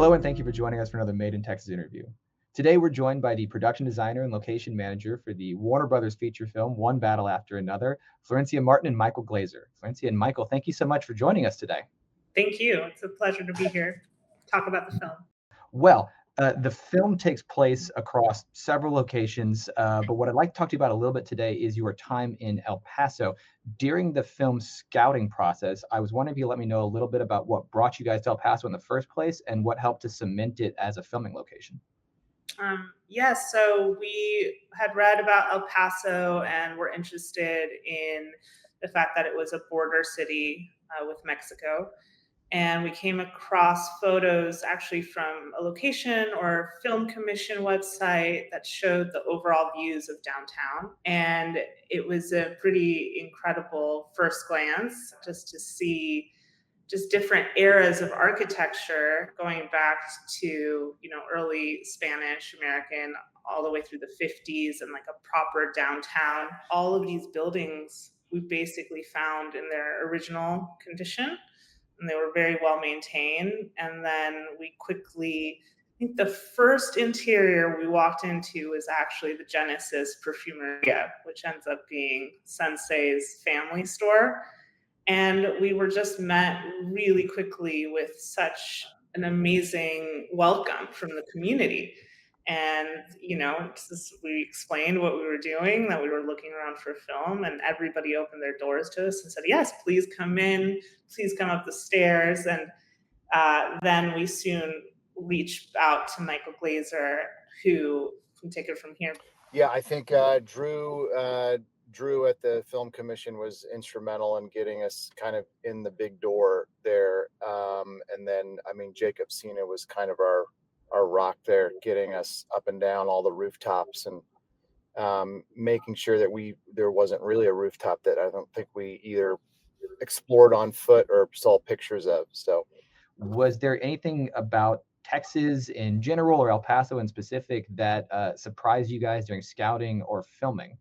Hello, and thank you for joining us for another Made in Texas interview. Today, we're joined by the production designer and location manager for the Warner Brothers feature film, One Battle After Another, Florencia Martin and Michael Glaser. Florencia and Michael, thank you so much for joining us today. Thank you. It's a pleasure to be here. Talk about the film. Well, the film takes place across several locations, but what I'd like to talk to you about a little bit today is your time in El Paso. During the film's scouting process, I was wondering if you let me know a little bit about what brought you guys to El Paso in the first place and what helped to cement it as a filming location. Yes, so we had read about El Paso and were interested in the fact that it was a border city with Mexico. And we came across photos actually from a location or film commission website that showed the overall views of downtown. And it was a pretty incredible first glance just to see just different eras of architecture going back to, early Spanish American all the way through the 50s and like a proper downtown. All of these buildings we basically found in their original condition, and they were very well maintained. And then we quickly, I think the first interior we walked into was actually the Genesis Perfumeria, which ends up being Sensei's family store. And we were just met really quickly with such an amazing welcome from the community. And, we explained what we were doing, that we were looking around for film, and everybody opened their doors to us and said, yes, please come in, please come up the stairs. And then we soon reached out to Michael Glaser, who can take it from here. Yeah, I think Drew at the Film Commission was instrumental in getting us kind of in the big door there. And then, Jacob Sena was kind of our rock there, getting us up and down all the rooftops and making sure that there wasn't really a rooftop that I don't think we either explored on foot or saw pictures of. So, was there anything about Texas in general or El Paso in specific that surprised you guys during scouting or filming?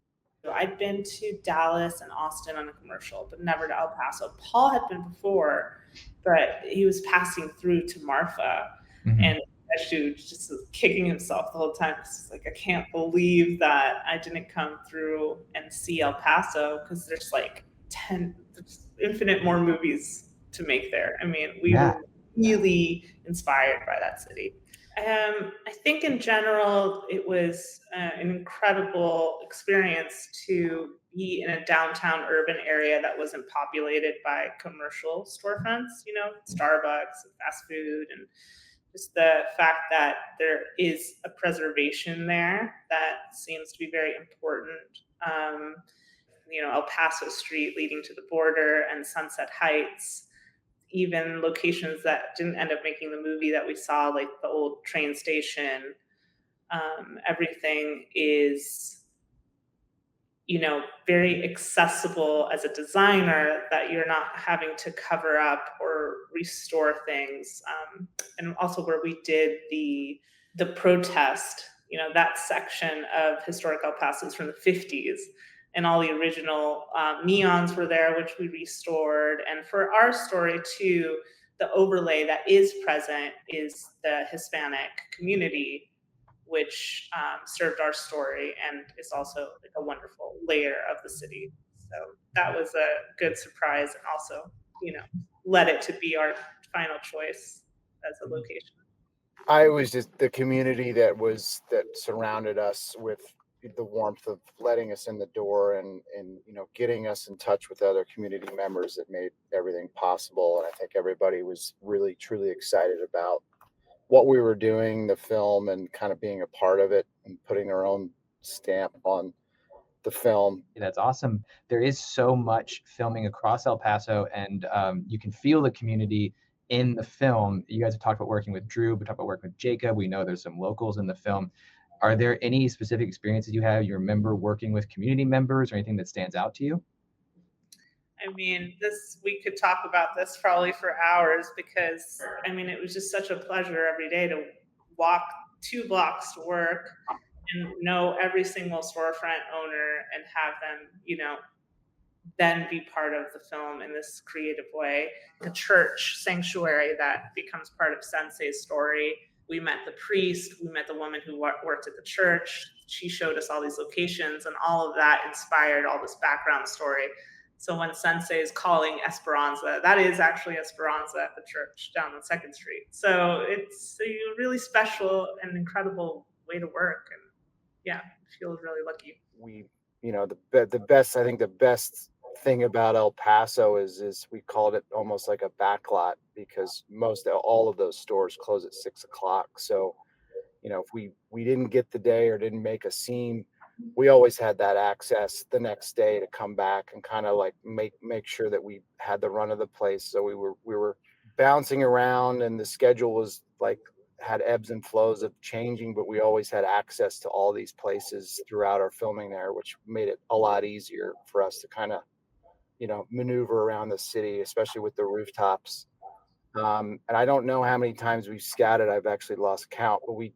I'd been to Dallas and Austin on a commercial, but never to El Paso. Paul had been before, but he was passing through to Marfa, and that dude just was kicking himself the whole time. It's like, I can't believe that I didn't come through and see El Paso, because there's like there's infinite more movies to make there. We were really inspired by that city. I think in general, it was an incredible experience to be in a downtown urban area that wasn't populated by commercial storefronts, Starbucks and fast food, and just the fact that there is a preservation there that seems to be very important. El Paso Street leading to the border and Sunset Heights, even locations that didn't end up making the movie that we saw, like the old train station. Everything is, very accessible as a designer, that you're not having to cover up or restore things. And also where we did the protest, that section of historic El Paso is from the 50s. And all the original neons were there, which we restored. And for our story, too, the overlay that is present is the Hispanic community, which served our story and is also like a wonderful layer of the city. So that was a good surprise, and also, led it to be our final choice as a location. I was just the community that surrounded us with the warmth of letting us in the door and getting us in touch with other community members that made everything possible. And I think everybody was really truly excited about what we were doing, the film, and kind of being a part of it and putting their own stamp on the film. That's awesome. There is so much filming across El Paso, and you can feel the community in the film. You guys have talked about working with Drew, we talked about working with Jacob. We know there's some locals in the film. Are there any specific experiences you remember working with community members, or anything that stands out to you? We could talk about this probably for hours, because it was just such a pleasure every day to walk 2 blocks to work and know every single storefront owner and have them, then be part of the film in this creative way. The church sanctuary that becomes part of Sensei's story. We met the priest, we met the woman who worked at the church. She showed us all these locations, and all of that inspired all this background story. So when Sensei is calling Esperanza, that is actually Esperanza at the church down on Second Street. So it's a really special and incredible way to work, and yeah, I feel really lucky. We, the best, I think the best thing about El Paso is we called it almost like a backlot because most all of those stores close at 6 o'clock. So, if we didn't get the day or didn't make a scene, we always had that access the next day to come back and kind of like make sure that we had the run of the place. So we were bouncing around, and the schedule was like had ebbs and flows of changing, but we always had access to all these places throughout our filming there, which made it a lot easier for us to kind of maneuver around the city, especially with the rooftops. And I don't know how many times we've scattered. I've actually lost count, but we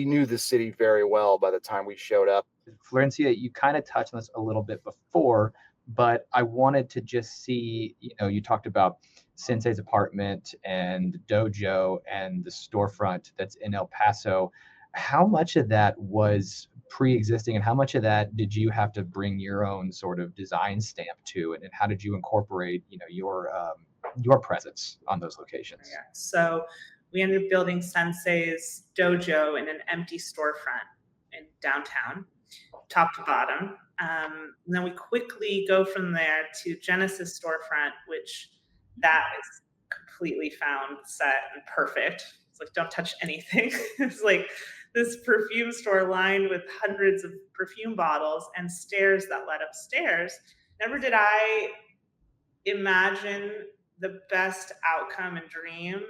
knew the city very well by the time we showed up. Florencia, you kind of touched on this a little bit before, but I wanted to just see, you talked about Sensei's apartment and dojo and the storefront that's in El Paso. How much of that was pre-existing, and how much of that did you have to bring your own sort of design stamp to, and how did you incorporate, your presence on those locations? Yeah. So we ended up building Sensei's dojo in an empty storefront in downtown, top to bottom. And then we quickly go from there to Genesis storefront, which that is completely found, set, and perfect. It's like, don't touch anything. It's like this perfume store lined with hundreds of perfume bottles and stairs that led upstairs. Never did I imagine the best outcome and dream,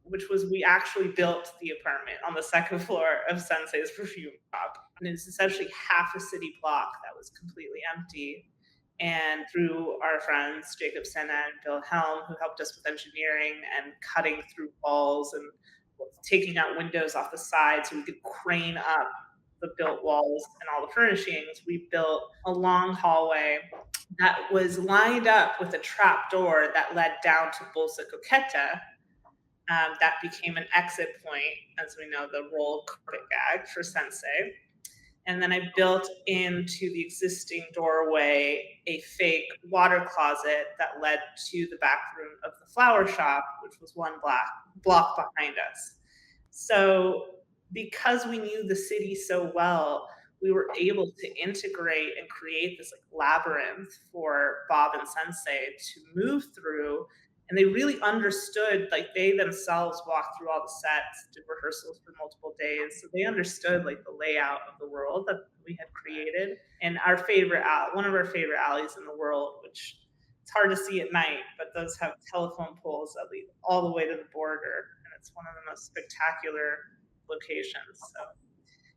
which was we actually built the apartment on the second floor of Sensei's perfume shop. And it's essentially half a city block that was completely empty. And through our friends, Jacob Senna and Bill Helm, who helped us with engineering and cutting through walls and taking out windows off the side so we could crane up the built walls and all the furnishings, we built a long hallway that was lined up with a trap door that led down to Bolsa Coqueta. That became an exit point, as we know, the roll carpet gag for Sensei. And then I built into the existing doorway a fake water closet that led to the back room of the flower shop, which was one block behind us. So because we knew the city so well, we were able to integrate and create this like labyrinth for Bob and Sensei to move through. And they really understood, like they themselves walked through all the sets, did rehearsals for multiple days. So they understood like the layout of the world that we had created. And our favorite, one of our favorite alleys in the world, which it's hard to see at night, but those have telephone poles that lead all the way to the border. And it's one of the most spectacular locations. So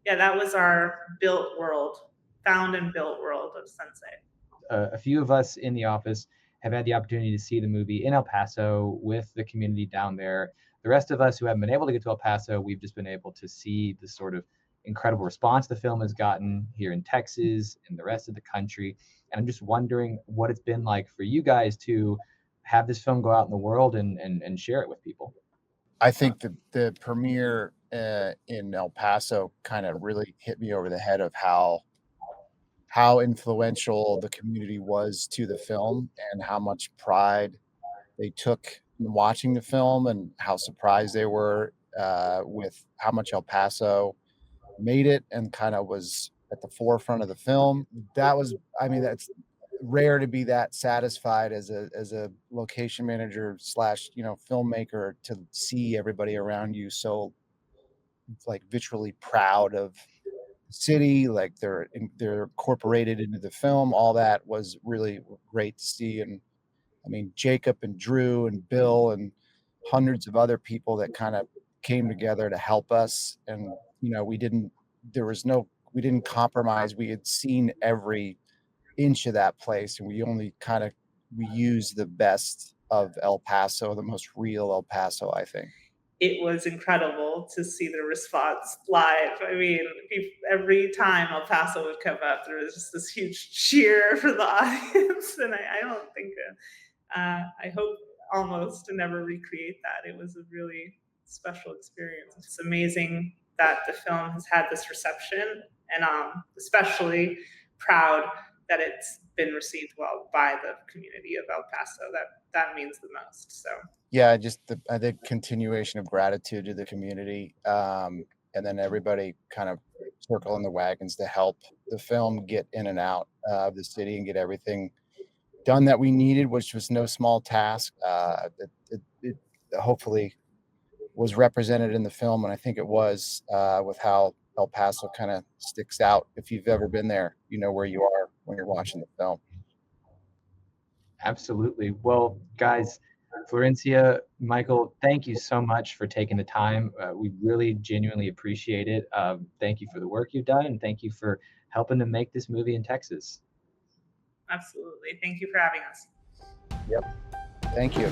yeah, that was our built world, found and built world of Sensei. A few of us in the office have had the opportunity to see the movie in El Paso with the community down there. The rest of us who haven't been able to get to El Paso, we've just been able to see the sort of incredible response the film has gotten here in Texas and the rest of the country. And I'm just wondering what it's been like for you guys to have this film go out in the world and share it with people. I think the premiere in El Paso kind of really hit me over the head of how influential the community was to the film and how much pride they took in watching the film and how surprised they were with how much El Paso made it and kind of was at the forefront of the film. I mean, that's rare to be that satisfied as a location manager slash, filmmaker to see everybody around you so like vitrally proud of city, like they're incorporated into the film. All that was really great to see. And I mean, Jacob and Drew and Bill and hundreds of other people that kind of came together to help us. And we didn't compromise. We had seen every inch of that place, and we used the best of El Paso, the most real El Paso, I think. it was incredible to see the response live. I mean, every time El Paso would come up, there was just this huge cheer for the audience, and I don't think I hope almost to never recreate that. It was a really special experience. It's amazing that the film has had this reception, and especially proud that it's been received well by the community of El Paso. That means the most. So Yeah, just I think continuation of gratitude to the community, and then everybody kind of circling the wagons to help the film get in and out of the city and get everything done that we needed, which was no small task. It hopefully was represented in the film, and I think it was, with how El Paso kind of sticks out. If you've ever been there, you know where you are when you're watching the film. Absolutely. Well, guys, Florencia, Michael, thank you so much for taking the time. We really genuinely appreciate it. Thank you for the work you've done, and thank you for helping to make this movie in Texas. absolutely. Thank you for having us. Yep. Thank you.